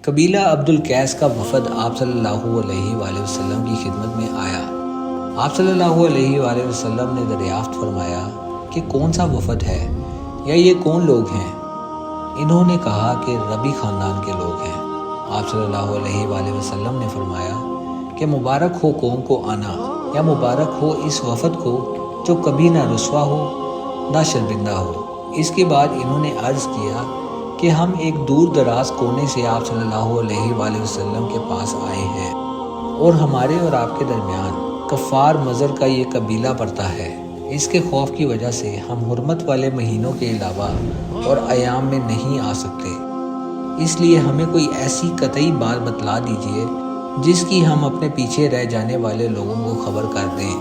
قبیلہ عبد القیس کا وفد آپ صلی اللہ علیہ وآلہ وسلم کی خدمت میں آیا۔ آپ صلی اللہ علیہ وآلہ وسلم نے دریافت فرمایا کہ کون سا وفد ہے یا یہ کون لوگ ہیں؟ انہوں نے کہا کہ ربی خاندان کے لوگ ہیں۔ آپ صلی اللہ علیہ وآلہ وسلم نے فرمایا کہ مبارک ہو قوم کو آنا، یا مبارک ہو اس وفد کو جو کبھی نہ رسوا ہو نہ شرمندہ ہو۔ اس کے بعد انہوں نے عرض کیا کہ ہم ایک دور دراز کونے سے آپ صلی اللہ علیہ وآلہ وسلم کے پاس آئے ہیں، اور ہمارے اور آپ کے درمیان کفار مضر کا یہ قبیلہ پڑتا ہے۔ اس کے خوف کی وجہ سے ہم حرمت والے مہینوں کے علاوہ اور ایام میں نہیں آ سکتے، اس لیے ہمیں کوئی ایسی قطعی بات بتلا دیجیے جس کی ہم اپنے پیچھے رہ جانے والے لوگوں کو خبر کر دیں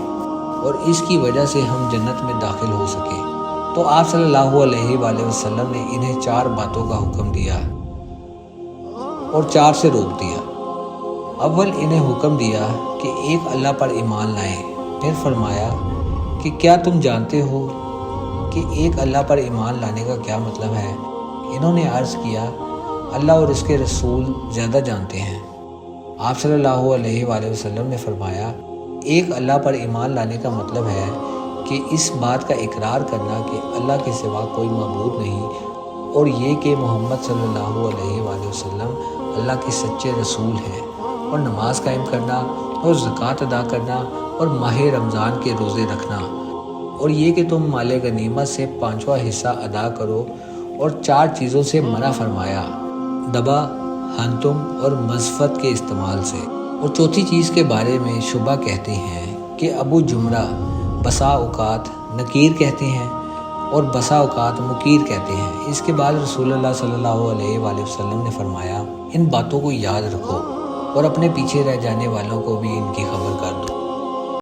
اور اس کی وجہ سے ہم جنت میں داخل ہو سکیں۔ تو آپ صلی اللہ علیہ وآلہ وسلم نے انہیں 4 باتوں کا حکم دیا اور 4 سے روک دیا۔ اول انہیں حکم دیا کہ ایک اللہ پر ایمان لائیں۔ پھر فرمایا کہ کیا تم جانتے ہو کہ ایک اللہ پر ایمان لانے کا کیا مطلب ہے؟ انہوں نے عرض کیا اللہ اور اس کے رسول زیادہ جانتے ہیں۔ آپ صلی اللہ علیہ وآلہ وسلم نے فرمایا ایک اللہ پر ایمان لانے کا مطلب ہے کہ اس بات کا اقرار کرنا کہ اللہ کے سوا کوئی معبود نہیں، اور یہ کہ محمد صلی اللہ علیہ وآلہ وسلم اللہ کے سچے رسول ہیں، اور نماز قائم کرنا اور زکوٰۃ ادا کرنا اور ماہ رمضان کے روزے رکھنا، اور یہ کہ تم مال غنیمت سے 5واں حصہ ادا کرو، اور 4 چیزوں سے منع فرمایا، دبا، ہنتم اور مزفت کے استعمال سے۔ اور چوتھی چیز کے بارے میں شبہ کہتے ہیں کہ ابو جمرہ بسا اوقات نکیر کہتے ہیں اور بسا اوقات مکیر کہتے ہیں۔ اس کے بعد رسول اللہ صلی اللہ علیہ وآلہ وسلم نے فرمایا ان باتوں کو یاد رکھو اور اپنے پیچھے رہ جانے والوں کو بھی ان